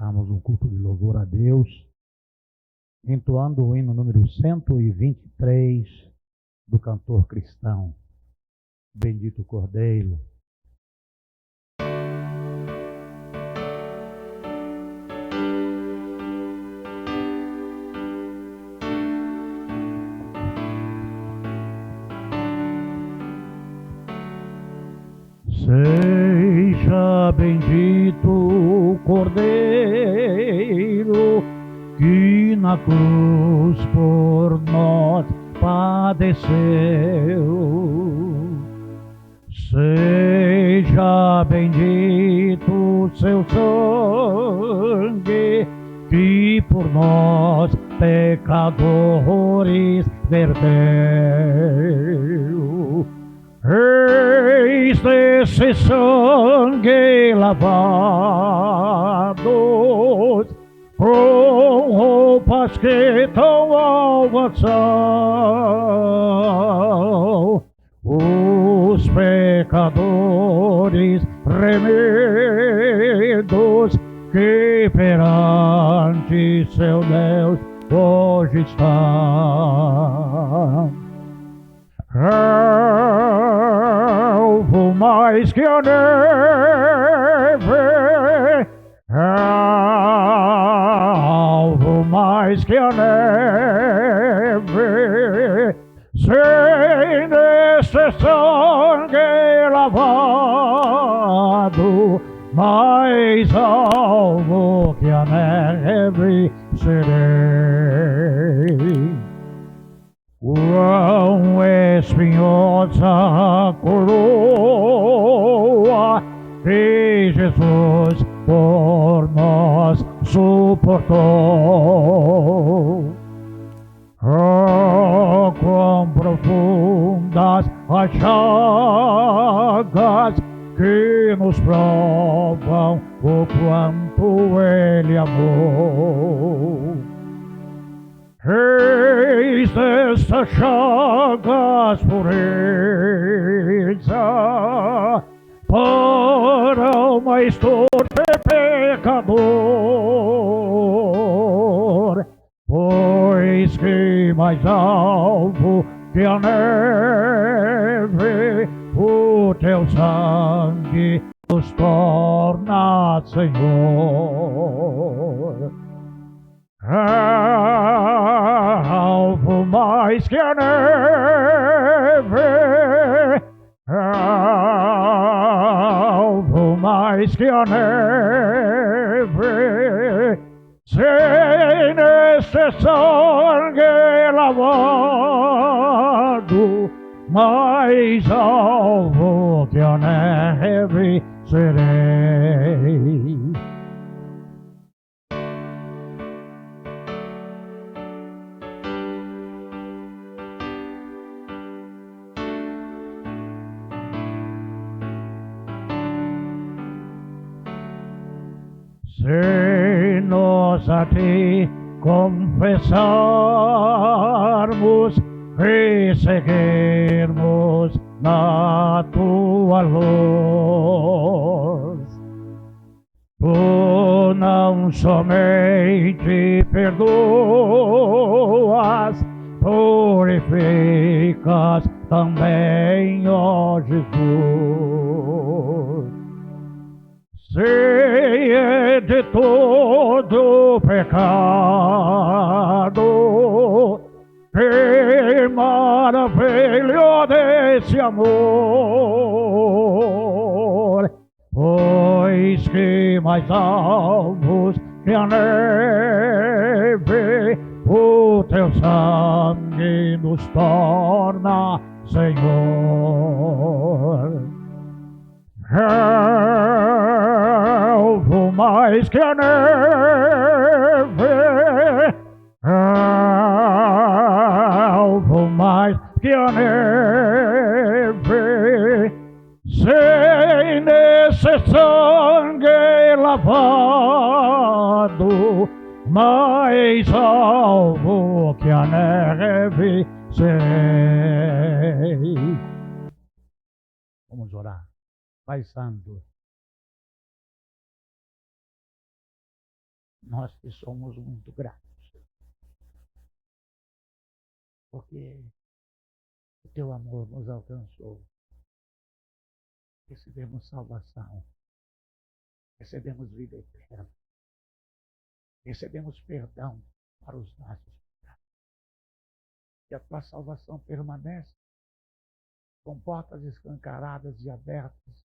começarmos um culto de louvor a Deus, entoando o hino número 123 do cantor cristão, Bendito Cordeiro. Seja bendito o Cordeiro que na cruz por nós padeceu. Seja bendito seu sangue que por nós pecadores verteu. Eis desse sangue lavados, com roupas que tão alvas são, os pecadores remidos que perante seu Deus hoje estão. Alvo mais que a neve, alvo mais que a neve, sem desse sangue lavado, mais alvo que a neve serei. Quão espinhosa a coroa que Jesus por nós suportou. Oh, quão profundas as chagas que nos provam o quanto Ele amou. Eis destas chagas pureza para o mais torpe pecador, pois que mais alvo que a neve o teu sangue nos torna, Senhor. Alvo mais que a neve, alvo mais que a neve, sem nesse sangue lavado, mais alvo que a neve serei. Se nós a ti confessarmos e seguirmos na tua luz, tu não somente perdoas, purificas também, ó Jesus. Se de todo pecado, que maravilha desse amor, pois que mais alvos que a neve, o teu sangue nos torna, Senhor. Alvo mais que a neve, alvo mais que a neve, sem nesse sangue lavado, mais alvo que a neve serei. Vamos orar. Pai Santo, nós que somos muito gratos, porque o teu amor nos alcançou. Recebemos salvação, recebemos vida eterna, recebemos perdão para os nossos pecados. E a tua salvação permanece com portas escancaradas e abertas.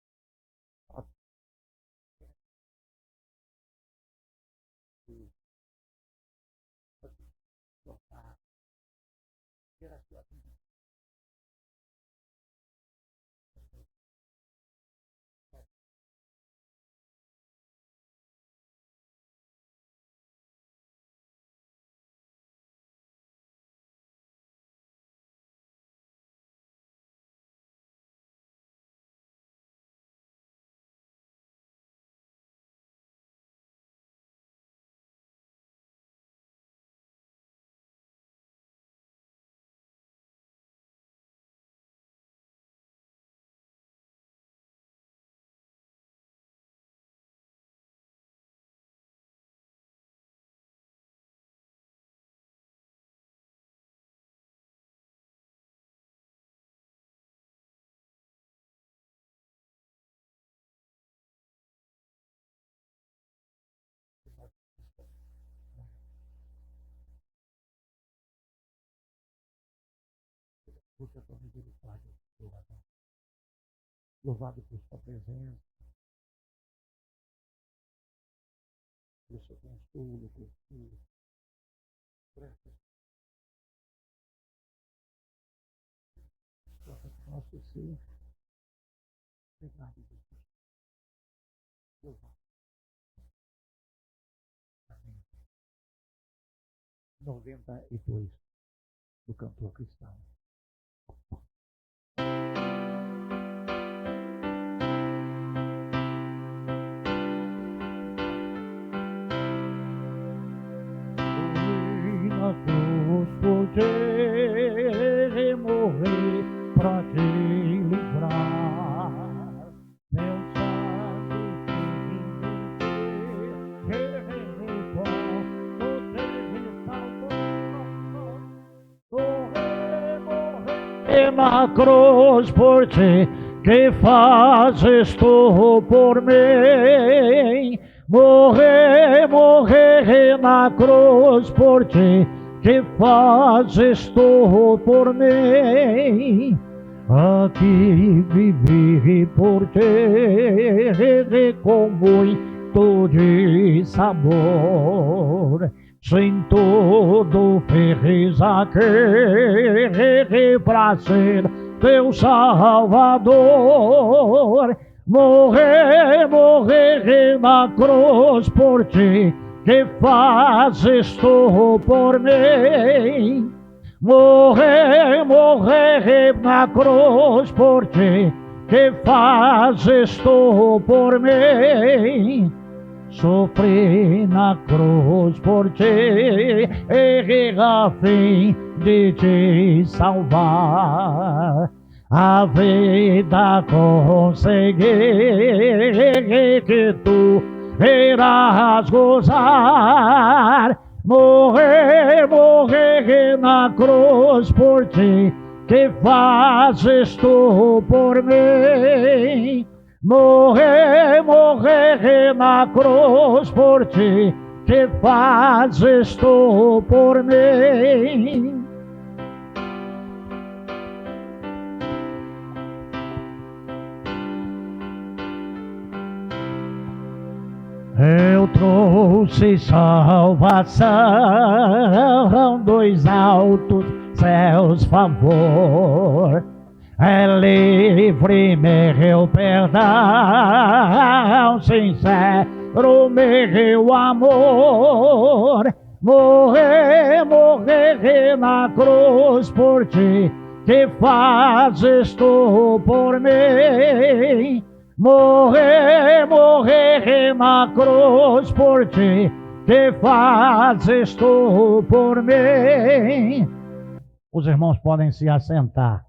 Porque a tua misericórdia, louvado por sua presença, pelo seu consolo, por essa história do nosso ser. Obrigado, Jesus. Louvado. Amém. 92 do Cantor Cristão. Poder morrer pra te livrar, meu sangue morrer na cruz por ti, que fazes tu por mim. Morrer na cruz por ti, que fazes tu por mim. Aqui vivi por ti com muito de sabor. Sem tudo fiz aqui pra ser teu Salvador. Morrer na cruz por ti, que fazes tu por mim. Morrer na cruz por ti, que fazes tu por mim. Sofri na cruz por ti, a fim de te salvar. A vida consegui, que tu irás gozar. Morrer na cruz por ti, que fazes tu por mim. Morrer na cruz por ti, que fazes tu por mim. Eu trouxe salvação dos altos céus, favor. É livre meu perdão, sincero meu amor. Morrer na cruz por ti, que fazes tu por mim. Morrer na cruz por ti, que fazes tu por mim. Os irmãos podem se assentar.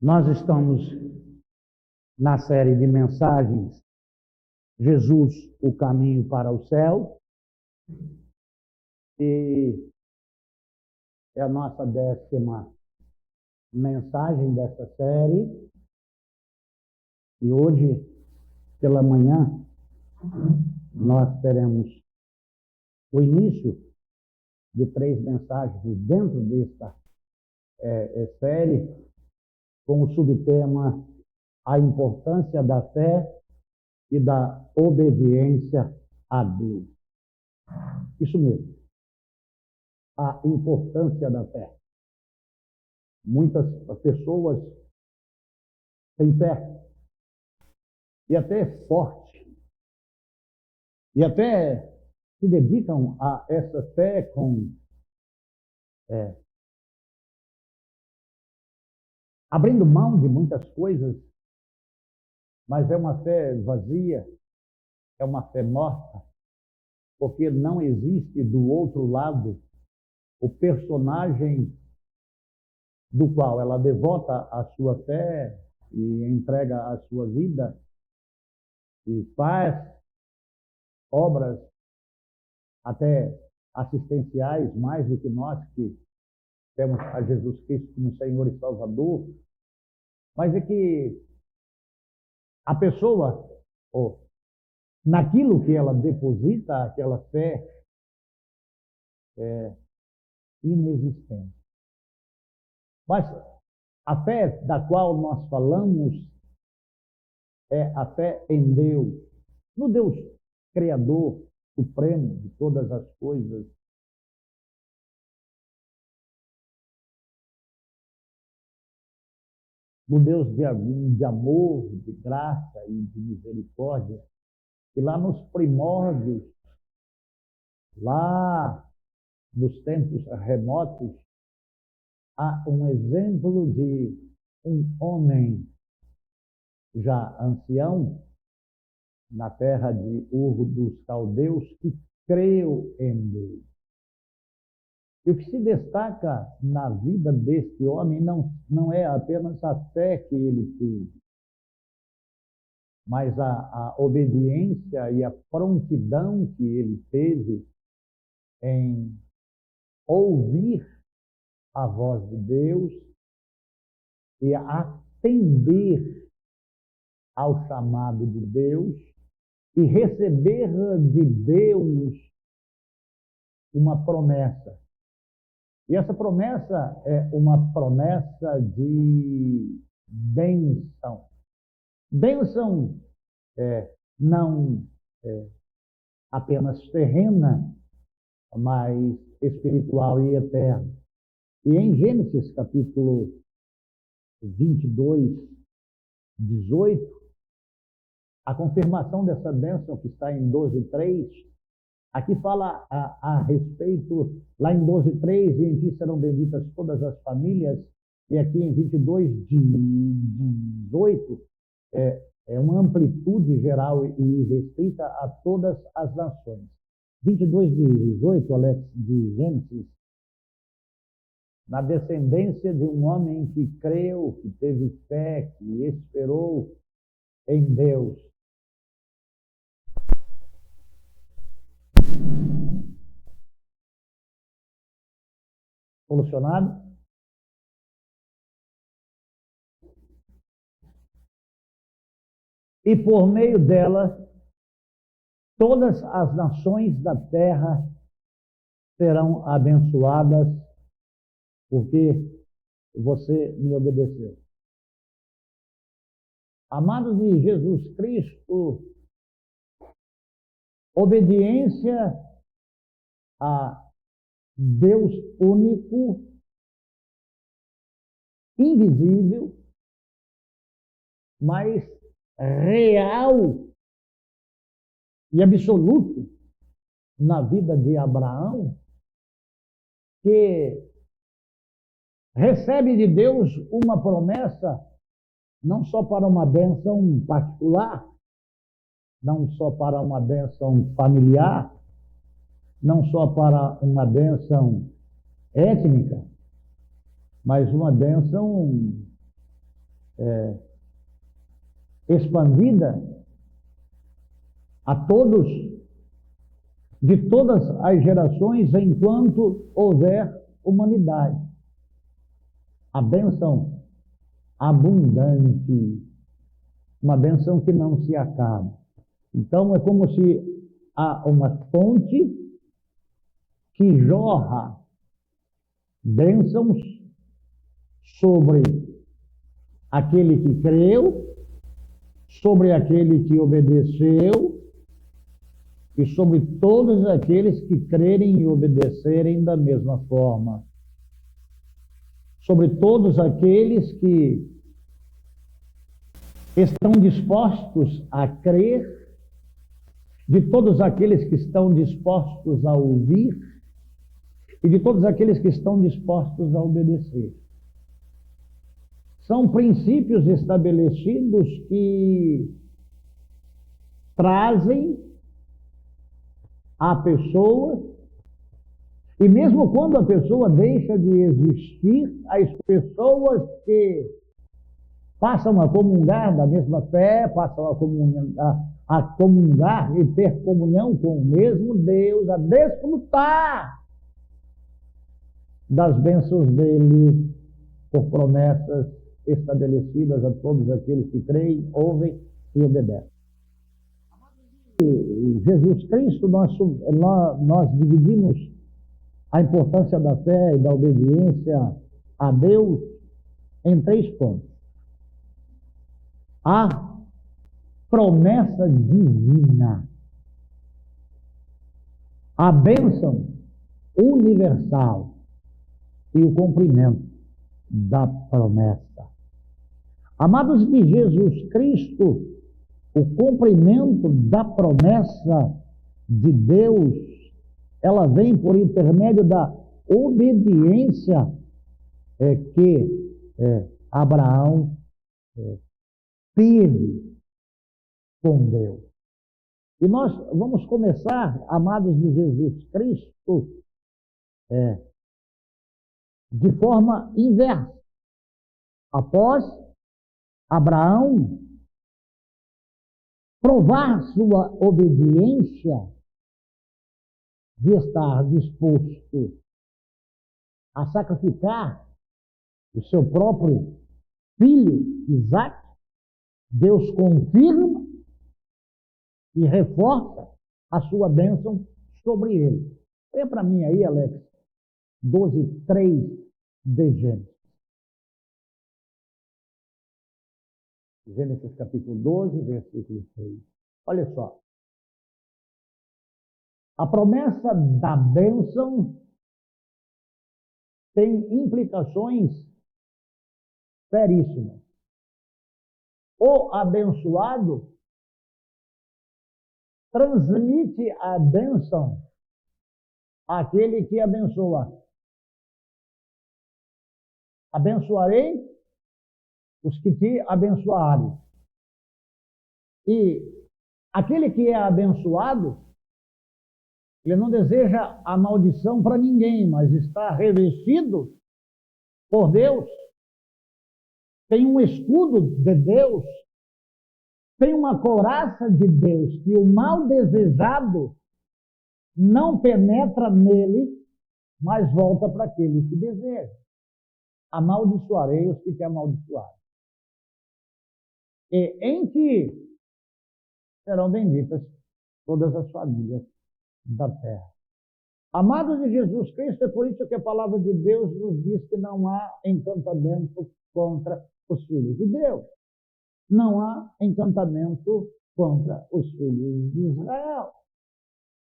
Nós estamos na série de mensagens Jesus, o caminho para o céu, e é a nossa 10ª mensagem dessa série. E hoje, pela manhã, nós teremos o início de 3 mensagens dentro desta série, com o subtema A Importância da Fé e da Obediência a Deus. Isso mesmo, a importância da fé. Muitas pessoas têm fé, e até forte, e até se dedicam a essa fé com abrindo mão de muitas coisas, mas é uma fé vazia, é uma fé morta, porque não existe do outro lado o personagem do qual ela devota a sua fé e entrega a sua vida e faz obras até assistenciais, mais do que nós que temos a Jesus Cristo como Senhor e Salvador. Mas é que a pessoa, naquilo que ela deposita, aquela fé é inexistente. Mas a fé da qual nós falamos é a fé em Deus, no Deus Criador, Supremo de todas as coisas. No Deus de amor, de graça e de misericórdia, que lá nos primórdios, lá nos tempos remotos, há um exemplo de um homem já ancião, na terra de Ur dos Caldeus, que creu em Deus. E o que se destaca na vida deste homem não é apenas a fé que ele teve, mas a obediência e a prontidão que ele teve em ouvir a voz de Deus e atender ao chamado de Deus e receber de Deus uma promessa. E essa promessa é uma promessa de bênção. Bênção não apenas terrena, mas espiritual e eterna. E em Gênesis capítulo 22, 18, a confirmação dessa bênção que está em 12:3, aqui fala a respeito, lá em 12:3, e em ti serão benditas todas as famílias, e aqui em 22:18, é uma amplitude geral e restrita a todas as nações. 22:18, Alex, de Gênesis, na descendência de um homem que creu, que teve fé, que esperou em Deus. Solucionado? E por meio dela, todas as nações da terra serão abençoadas, porque você me obedeceu. Amados de Jesus Cristo, obediência a Deus único, invisível, mas real e absoluto na vida de Abraão, que recebe de Deus uma promessa, não só para uma bênção particular, não só para uma bênção familiar, não só para uma bênção étnica, mas uma bênção expandida a todos, de todas as gerações, enquanto houver humanidade. A bênção abundante, uma bênção que não se acaba. Então, é como se há uma fonte que jorra bênçãos sobre aquele que creu, sobre aquele que obedeceu e sobre todos aqueles que crerem e obedecerem da mesma forma. Sobre todos aqueles que estão dispostos a crer, de todos aqueles que estão dispostos a ouvir e de todos aqueles que estão dispostos a obedecer. São princípios estabelecidos que trazem a pessoa, e mesmo quando a pessoa deixa de existir, as pessoas que passam a comungar da mesma fé, passam a comungar e ter comunhão com o mesmo Deus, a desfrutar das bênçãos dele por promessas estabelecidas a todos aqueles que creem, ouvem e obedecem. Jesus Cristo, nós dividimos a importância da fé e da obediência a Deus em 3 pontos. A promessa divina, a bênção universal e o cumprimento da promessa. Amados de Jesus Cristo, o cumprimento da promessa de Deus, ela vem por intermédio da obediência que Abraão teve com Deus. E nós vamos começar, amados de Jesus Cristo, de forma inversa. Após Abraão provar sua obediência, de estar disposto a sacrificar o seu próprio filho, Isaque, Deus confirma e reforça a sua bênção sobre ele. Olha para mim aí, Alex, 12:3 de Gênesis. Gênesis capítulo 12, versículo 3. Olha só. A promessa da bênção tem implicações seríssimas. O abençoado transmite a bênção àquele que abençoa. Abençoarei os que te abençoarem. E aquele que é abençoado, ele não deseja a maldição para ninguém, mas está revestido por Deus. Tem um escudo de Deus. Tem uma couraça de Deus, que o mal desejado não penetra nele, mas volta para aquele que deseja. Amaldiçoarei os que te amaldiçoarem. E em ti serão benditas todas as famílias da terra. Amados de Jesus Cristo, é por isso que a palavra de Deus nos diz que não há encantamento contra os filhos de Deus. Não há encantamento contra os filhos de Israel.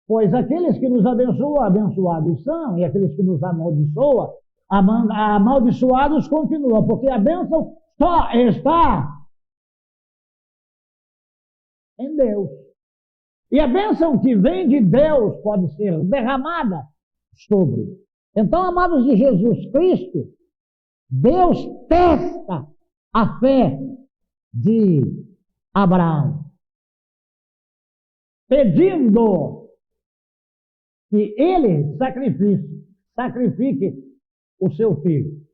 Pois aqueles que nos abençoam, abençoados são, e aqueles que nos amaldiçoam, amaldiçoados continuam, porque a bênção só está em Deus. E a bênção que vem de Deus pode ser derramada sobre. Então, amados de Jesus Cristo, Deus testa a fé de Abraão, pedindo que ele sacrifique o seu filho.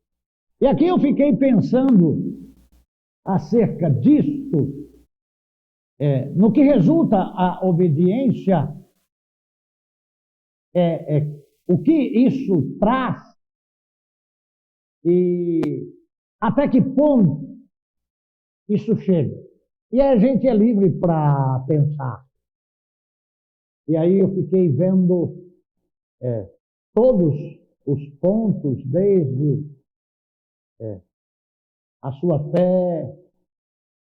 E aqui eu fiquei pensando acerca disto, no que resulta a obediência, o que isso traz e até que ponto isso chega. E a gente é livre para pensar. E aí eu fiquei vendo todos os pontos, desde a sua fé,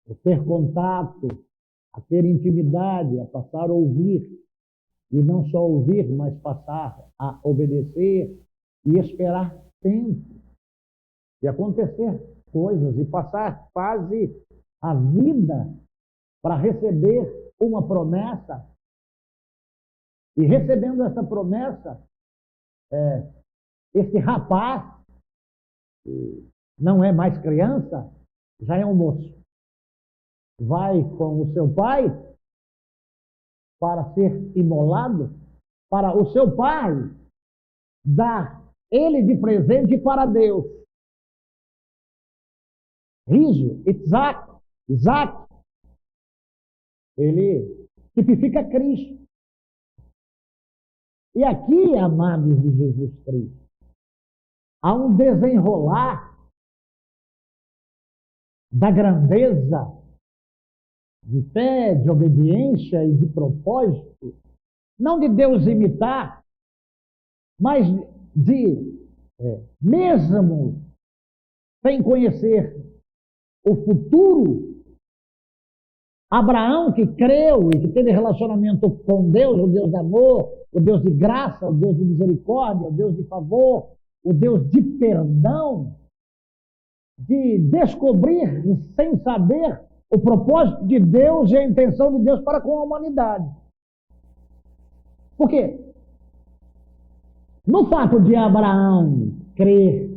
a ter contato, a ter intimidade, a passar a ouvir, e não só ouvir, mas passar a obedecer e esperar tempo de acontecer coisas e passar quase a vida para receber uma promessa. E recebendo essa promessa, esse rapaz não é mais criança, já é um moço. Vai com o seu pai para ser imolado, para o seu pai dar ele de presente para Deus. Riso, Isaac, ele tipifica Cristo. E aqui, amados de Jesus Cristo, há um desenrolar da grandeza de fé, de obediência e de propósito, não de Deus imitar, mas mesmo sem conhecer o futuro, Abraão, que creu e que teve relacionamento com Deus, o Deus de amor, o Deus de graça, o Deus de misericórdia, o Deus de favor, o Deus de perdão, de descobrir sem saber o propósito de Deus e a intenção de Deus para com a humanidade. Por quê? No fato de Abraão crer,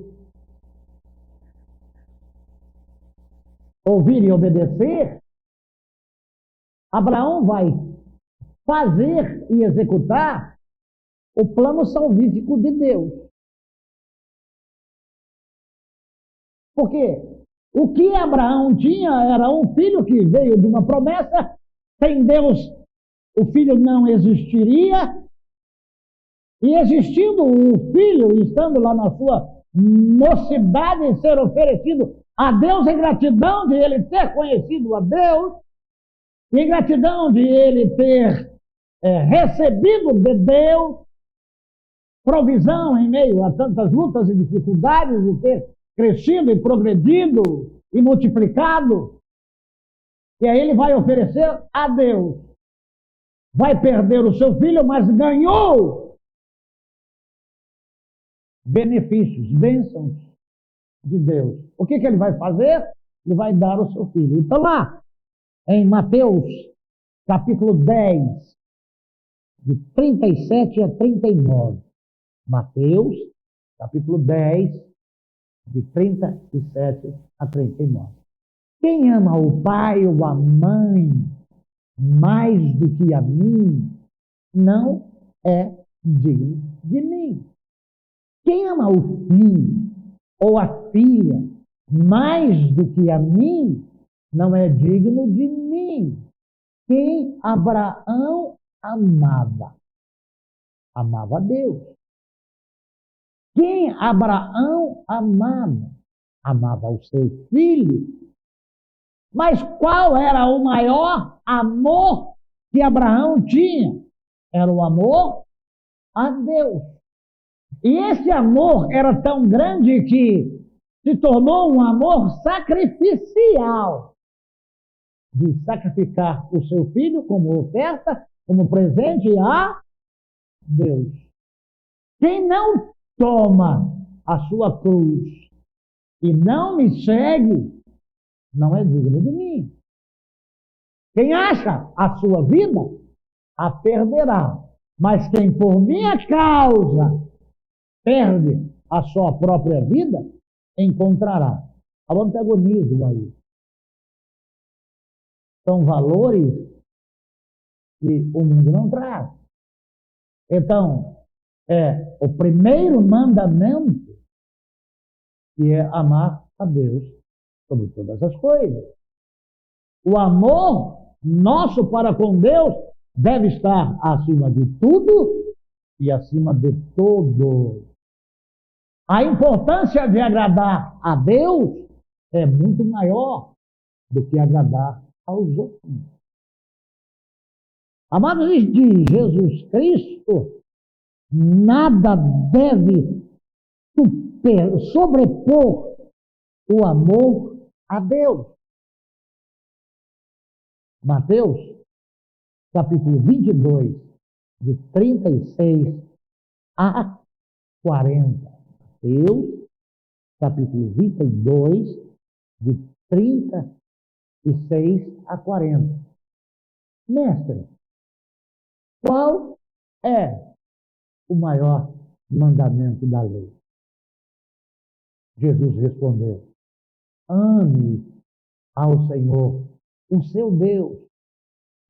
ouvir e obedecer, Abraão vai fazer e executar o plano salvífico de Deus. Porque o que Abraão tinha era um filho que veio de uma promessa, sem Deus o filho não existiria, e existindo o filho, estando lá na sua mocidade, ser oferecido a Deus em gratidão de ele ter conhecido a Deus, e em gratidão de ele ter recebido de Deus provisão em meio a tantas lutas e dificuldades, e ter crescido e progredido e multiplicado, e aí ele vai oferecer a Deus. Vai perder o seu filho, mas ganhou benefícios, bênçãos de Deus. O que ele vai fazer? Ele vai dar o seu filho. Então lá, em Mateus, capítulo 10, de 37 a 39. Mateus, capítulo 10, de 37 a 39. Quem ama o pai ou a mãe mais do que a mim, não é digno de mim. Quem ama o filho ou a filha mais do que a mim, não é digno de mim. Quem Abraão amava a Deus. Quem Abraão amava o seu filho. Mas qual era o maior amor que Abraão tinha? Era o amor a Deus. E esse amor era tão grande que se tornou um amor sacrificial, de sacrificar o seu filho como oferta, como presente a Deus. Quem não toma a sua cruz e não me segue, não é digno de mim. Quem acha a sua vida, a perderá. Mas quem por minha causa perde a sua própria vida, encontrará. Há um antagonismo aí. São valores que o mundo não traz. Então, o primeiro mandamento, que é amar a Deus sobre todas as coisas. O amor nosso para com Deus deve estar acima de tudo e acima de todo. A importância de agradar a Deus é muito maior do que agradar aos outros. Amados de Jesus Cristo, nada deve sobrepor o amor a Deus. Mateus, capítulo 22, de 36 a 40. Mateus, capítulo 22, de 36 a 40. Mestre, qual é o maior mandamento da lei? Jesus respondeu: ame ao Senhor, o seu Deus,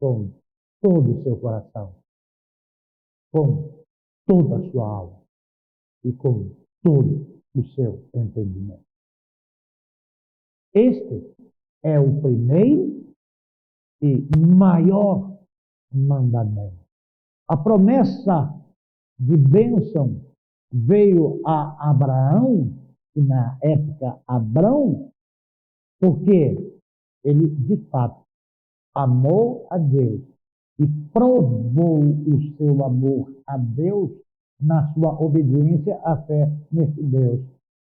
com todo o seu coração, com toda a sua alma e com todo o seu entendimento. Este é o primeiro e maior mandamento. A promessa de bênção veio a Abraão, e na época Abrão, porque ele, de fato, amou a Deus e provou o seu amor a Deus na sua obediência à fé nesse Deus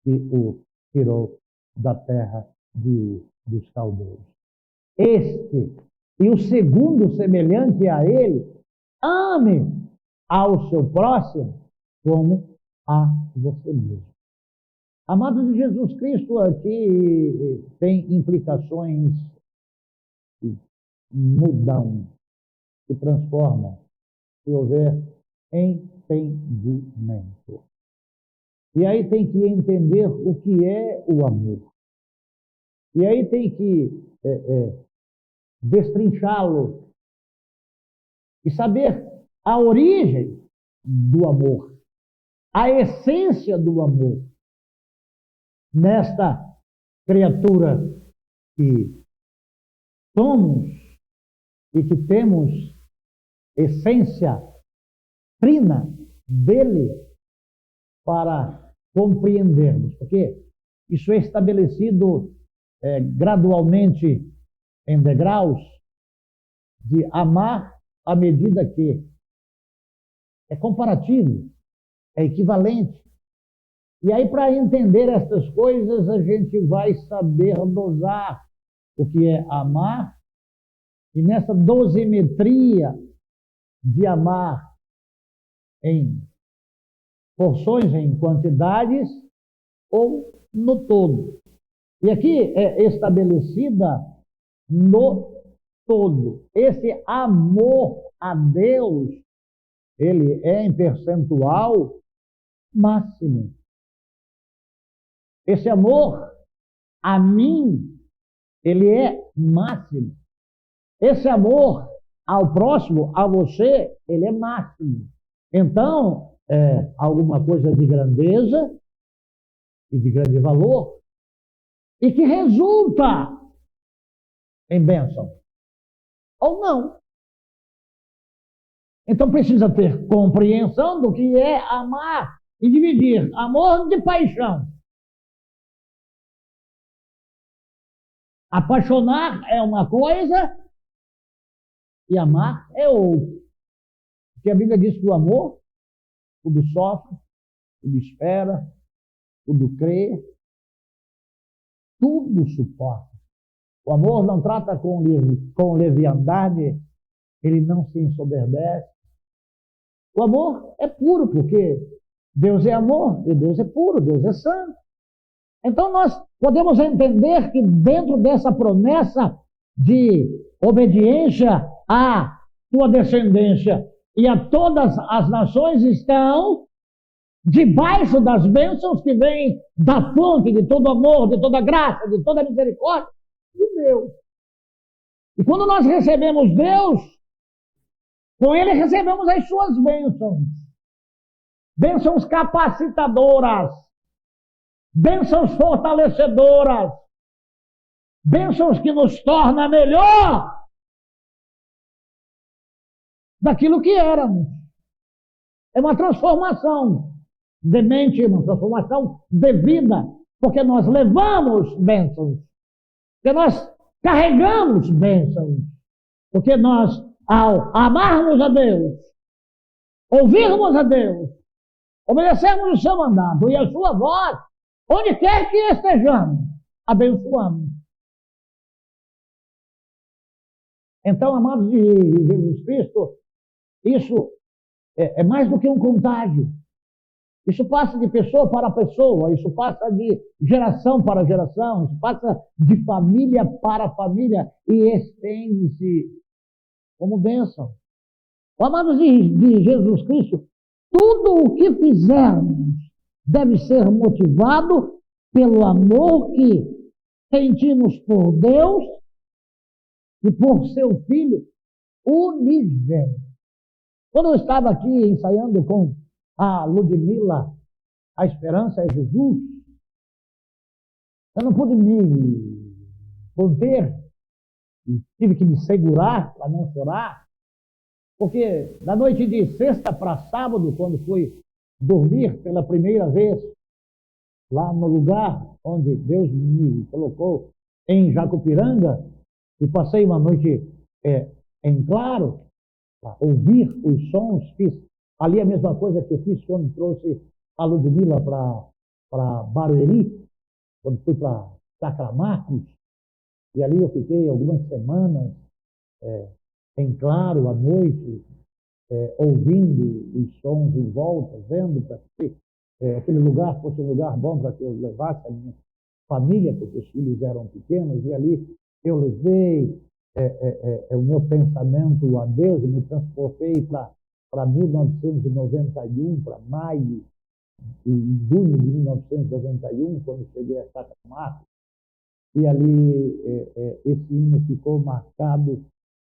que o tirou da terra dos caldeus. Este e o segundo semelhante a ele, ame ao seu próximo como a você mesmo. Amados de Jesus Cristo, aqui tem implicações que mudam, que transformam, se houver entendimento. E aí tem que entender o que é o amor. E aí tem que destrinchá-lo e saber a origem do amor, a essência do amor nesta criatura que somos e que temos essência trina dele para compreendermos, porque isso é estabelecido gradualmente em degraus de amar à medida que é comparativo, é equivalente. E aí, para entender essas coisas, a gente vai saber dosar o que é amar, e nessa dosimetria de amar em porções, em quantidades, ou no todo. E aqui é estabelecida no todo. Esse amor a Deus, ele é em percentual máximo. Esse amor a mim, ele é máximo. Esse amor ao próximo, a você, ele é máximo. Então, alguma coisa de grandeza e de grande valor, e que resulta em bênção, ou não. Então precisa ter compreensão do que é amar e dividir amor de paixão. Apaixonar é uma coisa e amar é outra. Porque a Bíblia diz que o amor, tudo sofre, tudo espera, tudo crê, tudo suporta. O amor não trata com leviandade, ele não se ensoberbece. O amor é puro, porque Deus é amor, e Deus é puro, Deus é santo. Então nós podemos entender que dentro dessa promessa de obediência à sua descendência e a todas as nações estão debaixo das bênçãos que vêm da fonte de todo amor, de toda graça, de toda misericórdia de Deus. E quando nós recebemos Deus, com Ele recebemos as suas bênçãos. Bênçãos capacitadoras, bênçãos fortalecedoras, Bênçãos que nos torna melhor daquilo que éramos. É uma transformação de mente, uma transformação de vida, porque nós levamos bênçãos, porque nós carregamos bênçãos, porque nós, ao amarmos a Deus, ouvirmos a Deus, obedecermos o seu mandado e a sua voz, onde quer que estejamos, abençoamos. Então, amados de Jesus Cristo, isso é mais do que um contágio. Isso passa de pessoa para pessoa, isso passa de geração para geração, isso passa de família para família e estende-se como bênção. Amados de Jesus Cristo, tudo o que fizermos deve ser motivado pelo amor que sentimos por Deus e por seu Filho unigênito. Quando eu estava aqui ensaiando com a Ludmila, a esperança é Jesus, eu não pude me conter, tive que me segurar para não chorar, porque da noite de sexta para sábado, quando fui dormir pela primeira vez, lá no lugar onde Deus me colocou, em Jacupiranga, e passei uma noite em claro, para ouvir os sons, fiz ali a mesma coisa que eu fiz quando trouxe a Ludmila para Barueri, quando fui para Sacramarcos, e ali eu fiquei algumas semanas em claro, à noite, ouvindo os sons em volta, vendo para que aquele lugar fosse um lugar bom para que eu levasse a minha família, porque os filhos eram pequenos, e ali eu levei o meu pensamento a Deus e me transportei para 1991, para maio e junho de 1991, quando cheguei a Catamarca, e ali esse hino ficou marcado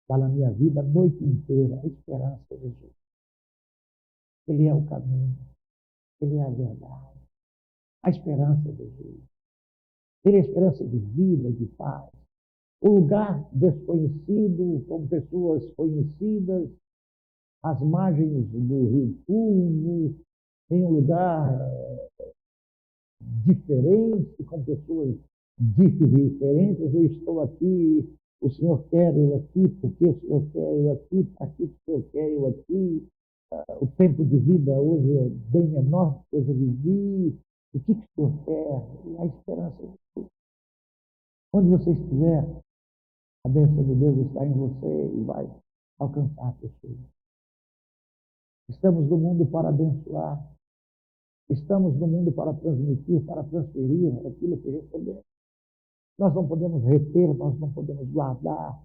na minha vida a noite inteira. A esperança de Jesus. Ele é o caminho, ele é a verdade. A esperança de Jesus. Ele é a esperança de vida e de paz. O lugar desconhecido, com pessoas conhecidas, às margens do Rio Turno, em um lugar diferente, com pessoas diferentes. Eu estou aqui, o Senhor quer eu aqui, porque o Senhor quer eu aqui, para que o Senhor quer eu aqui. O tempo de vida hoje é bem menor do que eu já vivi. O que o Senhor quer? E a esperança de Deus. Onde você estiver, a bênção de Deus está em você e vai alcançar a pessoa. Estamos no mundo para abençoar. Estamos no mundo para transmitir, para transferir aquilo que recebemos. Nós não podemos reter, nós não podemos guardar.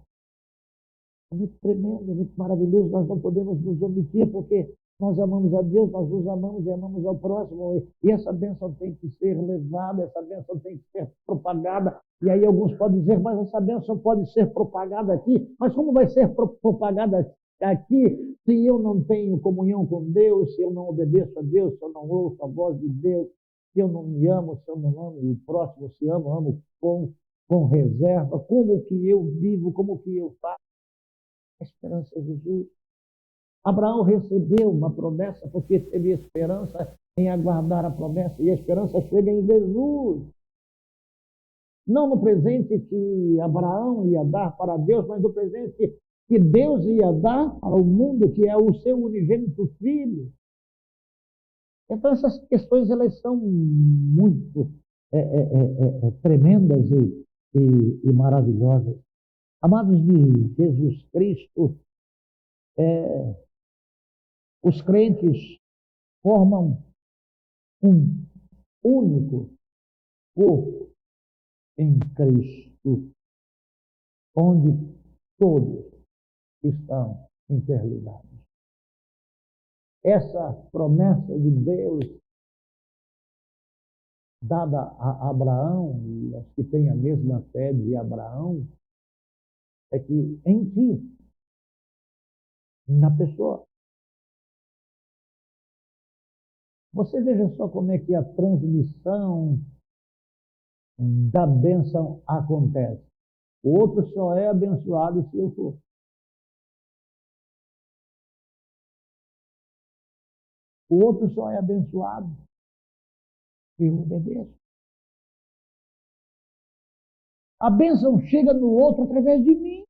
É muito tremendo, é muito maravilhoso. Nós não podemos nos omitir, porque nós amamos a Deus, nós nos amamos e amamos ao próximo. E essa bênção tem que ser levada, essa bênção tem que ser propagada. E aí alguns podem dizer, mas essa bênção pode ser propagada aqui. Mas como vai ser propagada aqui se eu não tenho comunhão com Deus, se eu não obedeço a Deus, se eu não ouço a voz de Deus, se eu não me amo, se eu não amo o próximo, se amo com reserva? Como que eu vivo, como que eu faço? A esperança é Jesus. Abraão recebeu uma promessa porque teve esperança em aguardar a promessa, e a esperança chega em Jesus. Não no presente que Abraão ia dar para Deus, mas no presente que Deus ia dar para o mundo, que é o seu unigênito Filho. Então essas questões elas são muito tremendas e maravilhosas. Amados de Jesus Cristo, os crentes formam um único corpo em Cristo, onde todos estão interligados. Essa promessa de Deus dada a Abraão, e aos que têm a mesma fé de Abraão, é que em ti, na pessoa, você veja só como é que a transmissão da bênção acontece. O outro só é abençoado se eu for. O outro só é abençoado se eu obedeço. A bênção chega no outro através de mim,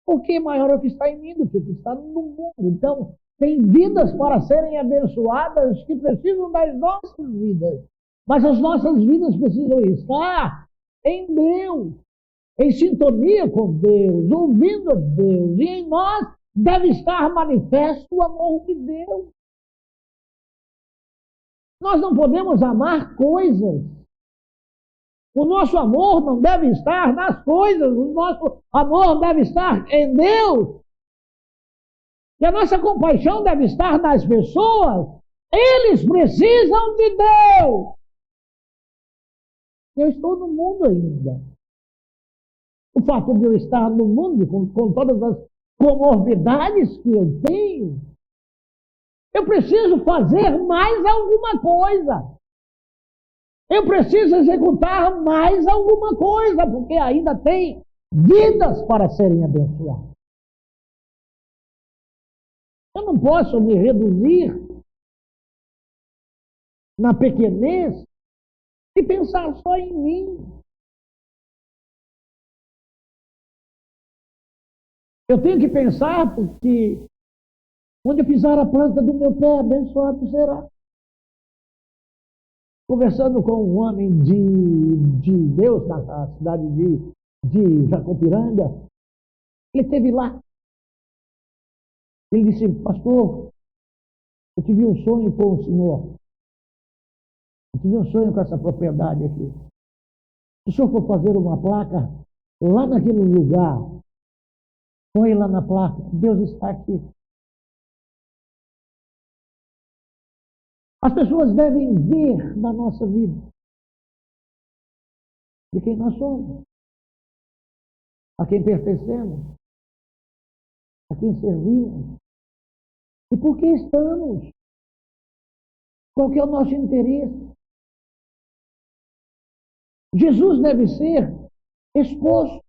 porque maior é o que está em mim do que o que está no mundo. Então, tem vidas para serem abençoadas que precisam das nossas vidas. Mas as nossas vidas precisam estar em Deus, em sintonia com Deus, ouvindo a Deus. E em nós deve estar manifesto o amor de Deus. Nós não podemos amar coisas. O nosso amor não deve estar nas coisas, o nosso amor deve estar em Deus. E a nossa compaixão deve estar nas pessoas. Eles precisam de Deus. Eu estou no mundo ainda. O fato de eu estar no mundo, com todas as comorbidades que eu tenho, eu preciso fazer mais alguma coisa. Eu preciso executar mais alguma coisa, porque ainda tem vidas para serem abençoadas. Eu não posso me reduzir na pequenez e pensar só em mim. Eu tenho que pensar porque onde eu pisar a planta do meu pé, abençoado será. Conversando com um homem de Deus na cidade de Jacopiranga, ele esteve lá. Ele disse: pastor, eu tive um sonho com o senhor. Eu tive um sonho com essa propriedade aqui. Se o senhor for fazer uma placa lá naquele lugar, põe lá na placa, Deus está aqui. As pessoas devem ver na nossa vida de quem nós somos, a quem pertencemos, a quem servimos e por que estamos. Qual que é o nosso interesse? Jesus deve ser exposto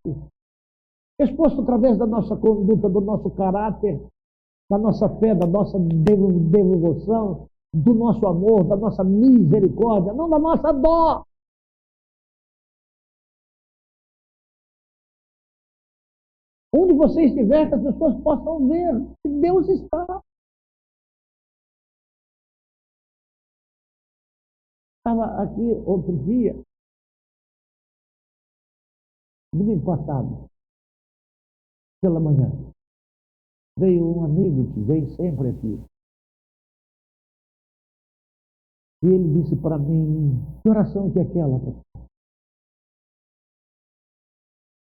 através da nossa conduta, do nosso caráter, da nossa fé, da nossa devoção, do nosso amor, da nossa misericórdia, não da nossa dó. Onde você estiver, que as pessoas possam ver que Deus está. Estava aqui outro dia, domingo passado, pela manhã, veio um amigo que vem sempre aqui. E ele disse para mim: que oração que é aquela?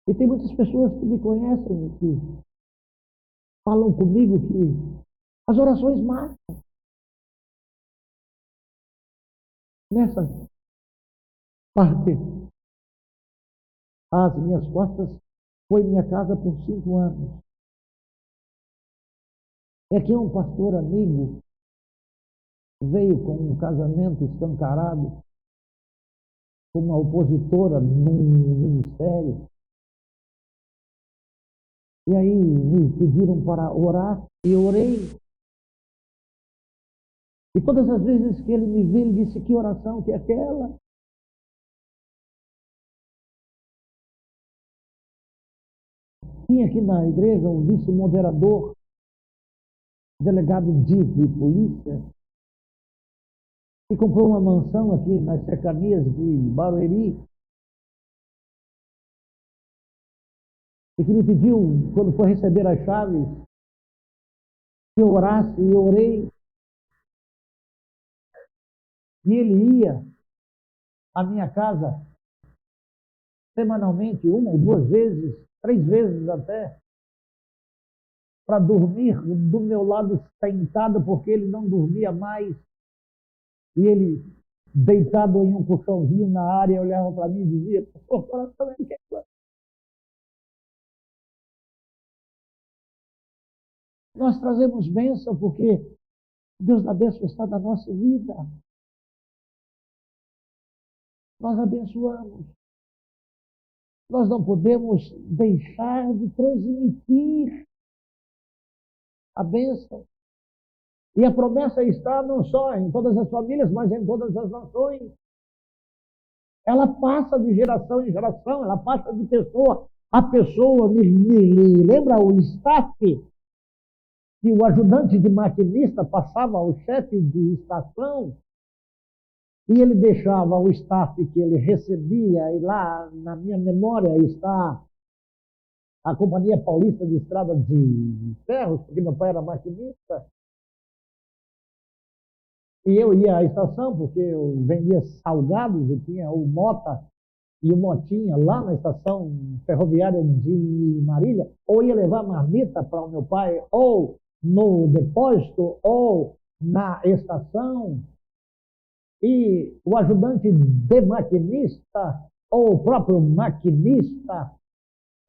E tem muitas pessoas que me conhecem, que falam comigo que as orações marcam. Nessa parte, as minhas costas foi minha casa por 5 anos. É que um pastor amigo veio com um casamento escancarado com uma opositora num ministério. E aí me pediram para orar e orei. E todas as vezes que ele me viu, ele disse: que oração que é aquela? Tinha aqui na igreja um vice-moderador, delegado de polícia, que comprou uma mansão aqui nas cercanias de Barueri, e que me pediu, quando foi receber as chaves, que eu orasse, e eu orei. E ele ia à minha casa semanalmente, 1 ou 2 vezes, 3 vezes até, para dormir do meu lado sentado, porque ele não dormia mais. E ele, deitado em um colchãozinho na área, olhava para mim e dizia: pastor, coração é quebrado. Nós trazemos bênção porque Deus da bênção está na nossa vida. Nós abençoamos. Nós não podemos deixar de transmitir a bênção. E a promessa está não só em todas as famílias, mas em todas as nações. Ela passa de geração em geração, ela passa de pessoa a pessoa. Me lembra o staff, que o ajudante de maquinista passava ao chefe de estação, e ele deixava o staff que ele recebia, e lá na minha memória está a Companhia Paulista de Estrada de Ferros, porque meu pai era maquinista, e eu ia à estação, porque eu vendia salgados, e tinha o Mota e o Motinha lá na estação ferroviária de Marília, ou ia levar marmita para o meu pai, ou no depósito, ou na estação, e o ajudante de maquinista, ou o próprio maquinista,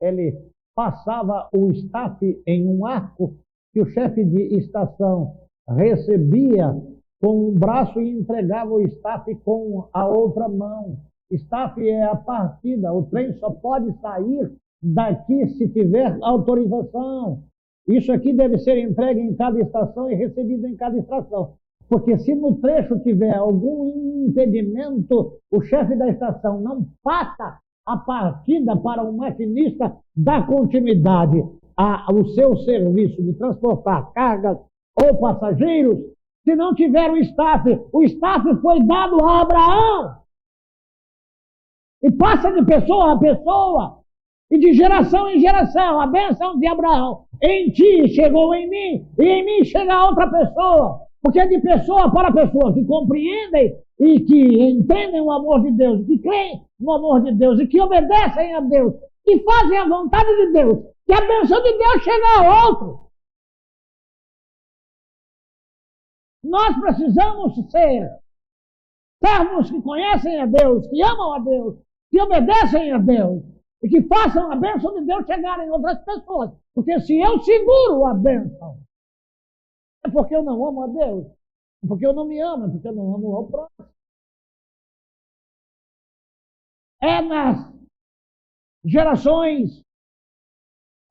ele passava o staff em um arco que o chefe de estação recebia com um braço e entregava o staff com a outra mão. Staff é a partida, o trem só pode sair daqui se tiver autorização. Isso aqui deve ser entregue em cada estação e recebido em cada estação. Porque se no trecho tiver algum impedimento, o chefe da estação não passa a partida para o maquinista dar continuidade ao seu serviço de transportar cargas ou passageiros, se não tiver o staff foi dado a Abraão. E passa de pessoa a pessoa, e de geração em geração, a bênção de Abraão. Em ti chegou em mim, e em mim chega a outra pessoa. Porque é de pessoa para pessoa que compreendem e que entendem o amor de Deus, que creem no amor de Deus e que obedecem a Deus, que fazem a vontade de Deus, que a bênção de Deus chega a outro. Nós precisamos ser servos que conhecem a Deus, que amam a Deus, que obedecem a Deus e que façam a bênção de Deus chegar em outras pessoas. Porque se eu seguro a bênção, é porque eu não amo a Deus, é porque eu não me amo, é porque eu não amo ao próximo. É nas gerações,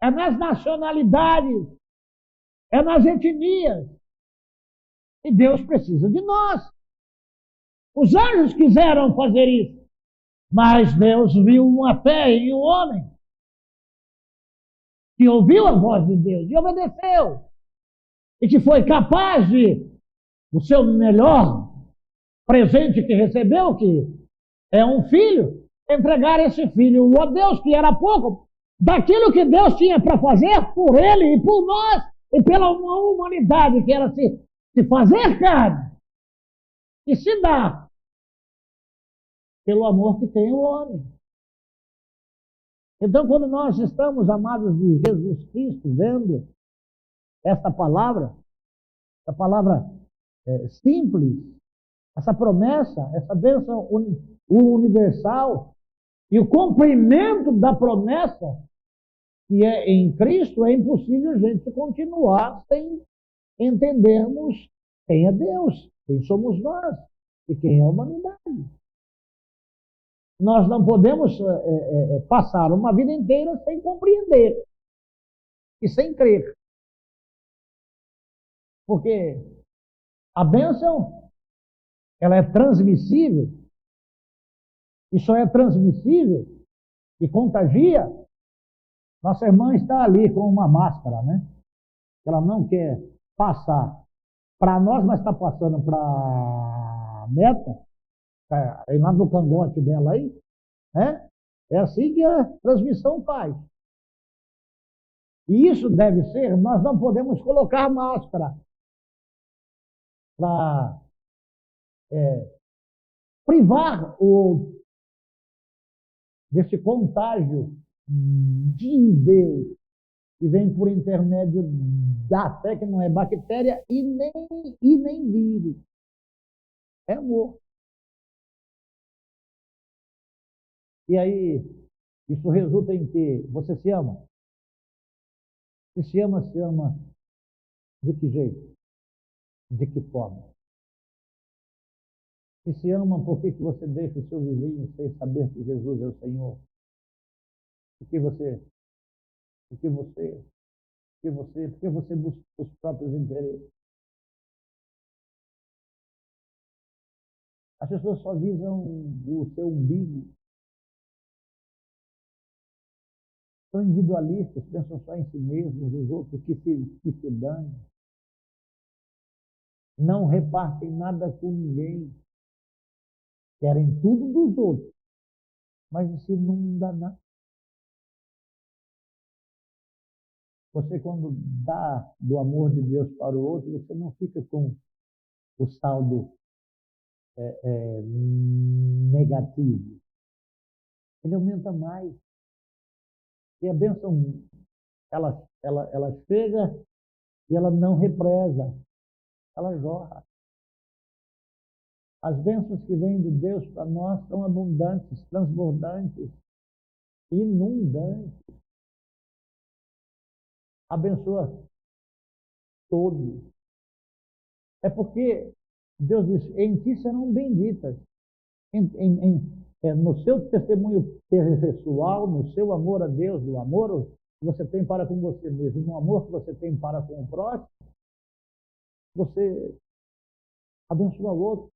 é nas nacionalidades, é nas etnias. E Deus precisa de nós. Os anjos quiseram fazer isso, mas Deus viu uma fé em um homem que ouviu a voz de Deus e obedeceu, e que foi capaz de, o seu melhor presente que recebeu, que é um filho, entregar esse filho a Deus, que era pouco, daquilo que Deus tinha para fazer por ele e por nós, e pela humanidade, que era se fazer carne, e se dar pelo amor que tem o homem. Então, quando nós estamos, amados de Jesus Cristo, vendo esta palavra simples, essa promessa, essa bênção universal, e o cumprimento da promessa que é em Cristo, é impossível a gente continuar sem entendermos quem é Deus, quem somos nós e quem é a humanidade. Nós não podemos passar uma vida inteira sem compreender e sem crer. Porque a bênção, ela é transmissível, e só é transmissível e contagia. Nossa irmã está ali com uma máscara, né? Ela não quer passar para nós, mas está passando para a neta, lá no cangote dela aí, né? É assim que a transmissão faz. E isso deve ser, nós não podemos colocar máscara para privar o outro desse contágio de Deus que vem por intermédio da fé, que não é bactéria e nem vírus. É amor. E aí, isso resulta em que você se ama. Se ama de que jeito? De que forma? Se ama, por que você deixa o seu vizinho sem saber que Jesus é o Senhor? Porque você, porque você, porque você busca os próprios interesses. As pessoas só visam o seu umbigo. São individualistas, pensam só em si mesmos, os outros que se dane. Não repartem nada com ninguém. Querem tudo dos outros, mas de si não dá nada. Você, quando dá do amor de Deus para o outro, você não fica com o saldo negativo. Ele aumenta mais. E a bênção, ela chega e ela não represa, ela jorra. As bênçãos que vêm de Deus para nós são abundantes, transbordantes, inundantes. Abençoa todos. É porque Deus diz, em ti serão benditas. No seu testemunho pessoal, no seu amor a Deus, no amor que você tem para com você mesmo, no amor que você tem para com o próximo, você abençoa o outro.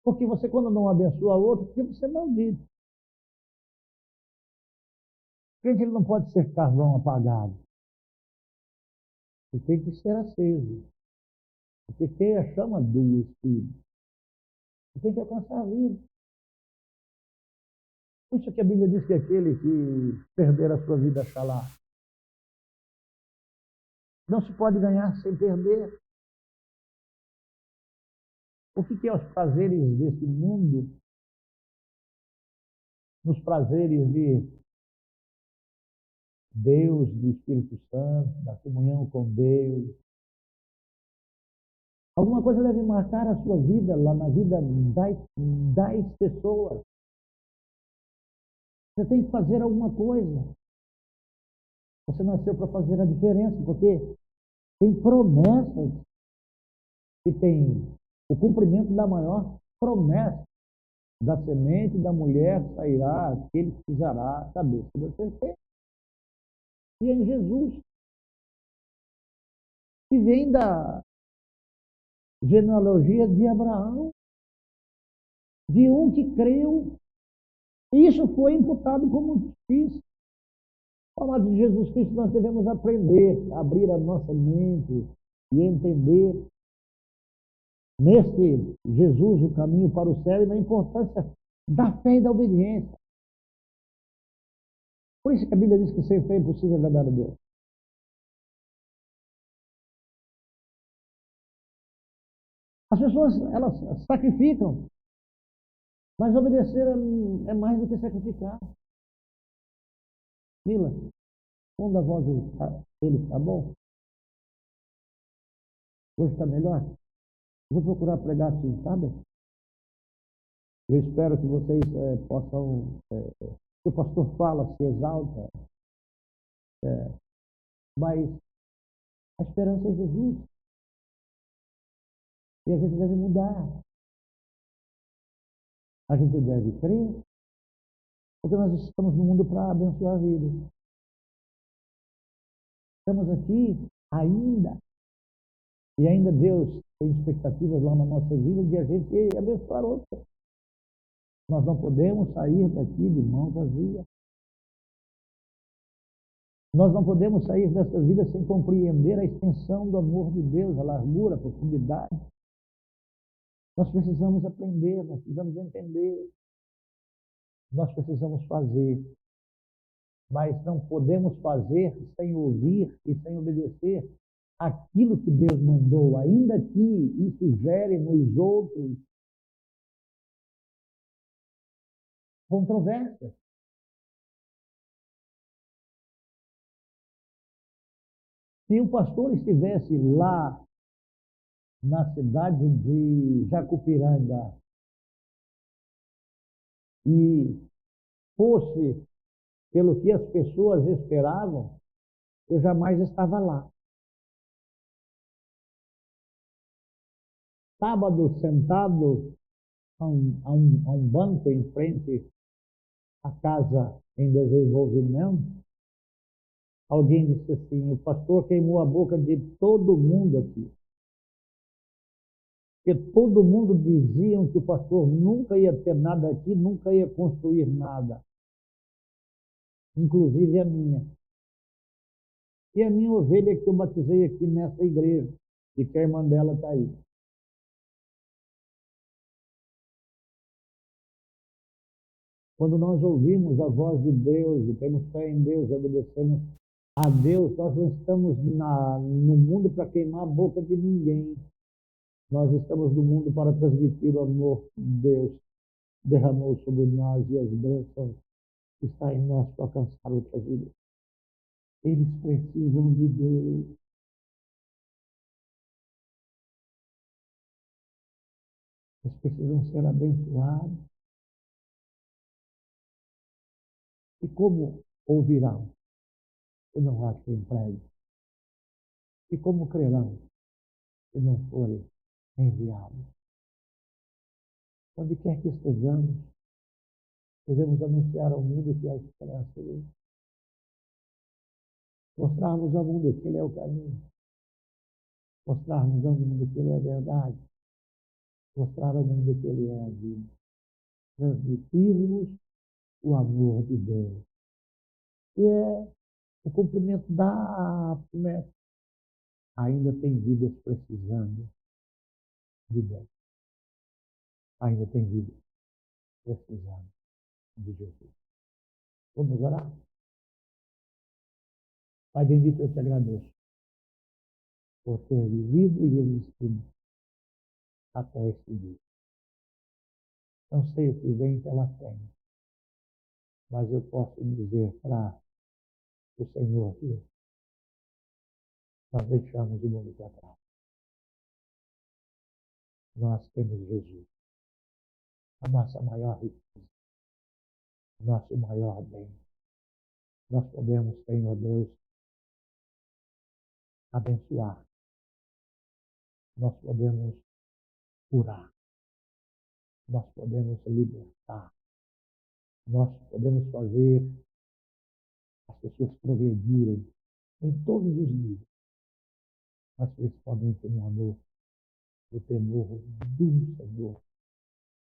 Porque você, quando não abençoa o outro, porque você não vive. Porque ele não pode ser carvão apagado. Ele tem que ser aceso. Porque tem a chama do Espírito. Ele tem que alcançar a vida. Por isso que a Bíblia diz que aquele que perder a sua vida está lá. Não se pode ganhar sem perder. O que é os prazeres desse mundo? Nos prazeres de Deus, do Espírito Santo, da comunhão com Deus. Alguma coisa deve marcar a sua vida, lá na vida das pessoas. Você tem que fazer alguma coisa. Você nasceu para fazer a diferença, porque tem promessas que tem o cumprimento da maior promessa. Da semente da mulher sairá aquele que pisará a cabeça da serpente. E é em Jesus, que vem da genealogia de Abraão, de um que creu. Isso foi imputado como justiça. Falar de Jesus Cristo, nós devemos aprender, abrir a nossa mente e entender nesse Jesus o caminho para o céu e na importância da fé e da obediência. Por isso que a Bíblia diz que sem fé é impossível agradar a Deus. As pessoas, elas sacrificam, mas obedecer é mais do que sacrificar. Mila, vamos dar voz dele, tá bom? Hoje está melhor? Vou procurar pregar assim, sabe? Eu espero que vocês possam... que o pastor fala, se exalta, mas a esperança é Jesus. E a gente deve mudar. A gente deve crer, porque nós estamos no mundo para abençoar vidas. Estamos aqui ainda. E ainda Deus tem expectativas lá na nossa vida de a gente abençoar outras. Nós não podemos sair daqui de mão vazia. Nós não podemos sair dessa vida sem compreender a extensão do amor de Deus, a largura, a profundidade. Nós precisamos aprender, nós precisamos entender. Nós precisamos fazer. Mas não podemos fazer sem ouvir e sem obedecer aquilo que Deus mandou, ainda que isso gere nos outros controvérsias. Se o pastor estivesse lá na cidade de Jacupiranga e fosse pelo que as pessoas esperavam, eu jamais estava lá. Sábado, sentado a um banco em frente a casa em desenvolvimento, alguém disse assim: o pastor queimou a boca de todo mundo aqui. Porque todo mundo dizia que o pastor nunca ia ter nada aqui, nunca ia construir nada. Inclusive a minha. E a minha ovelha que eu batizei aqui nessa igreja, e que a irmã dela está aí. Quando nós ouvimos a voz de Deus, e temos fé em Deus, e obedecemos a Deus, nós não estamos no mundo para queimar a boca de ninguém. Nós estamos no mundo para transmitir o amor que Deus derramou sobre nós e as bênçãos que está em nós para alcançar outras vidas. Eles precisam de Deus. Eles precisam ser abençoados. E como ouvirão se não achem pregue? E como crerão se não forem enviados? Onde quer que estejamos, devemos anunciar ao mundo que há esperança dele. Mostrarmos ao mundo que ele é o caminho. Mostrarmos ao mundo que ele é a verdade. Mostrar ao mundo que ele é a vida. Transmitirmos o amor de Deus. Que é o cumprimento da promessa. Ainda tem vidas precisando de Deus. Ainda tem vidas precisando de Jesus. Vamos orar? Pai bendito, eu te agradeço por ter vivido e existido até esse dia. Não sei o que vem pela frente, mas eu posso dizer para o Senhor que nós deixamos o mundo para trás. Nós temos Jesus, a nossa maior riqueza, o nosso maior bem. Nós podemos, Senhor Deus, abençoar. Nós podemos curar. Nós podemos libertar. Nós podemos fazer as pessoas progredirem em todos os níveis, mas principalmente no amor, no temor do Senhor,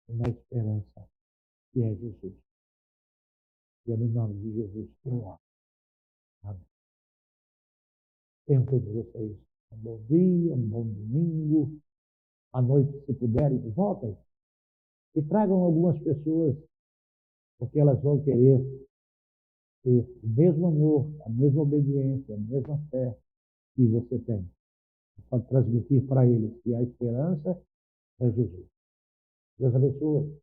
e na esperança que é Jesus. E é no nome de Jesus que eu oro. Amém. Tenham todos vocês um bom dia, um bom domingo. À noite, se puderem, voltem e tragam algumas pessoas, porque elas vão querer ter o mesmo amor, a mesma obediência, a mesma fé que você tem. Pode transmitir para eles que a esperança é Jesus. Deus abençoe.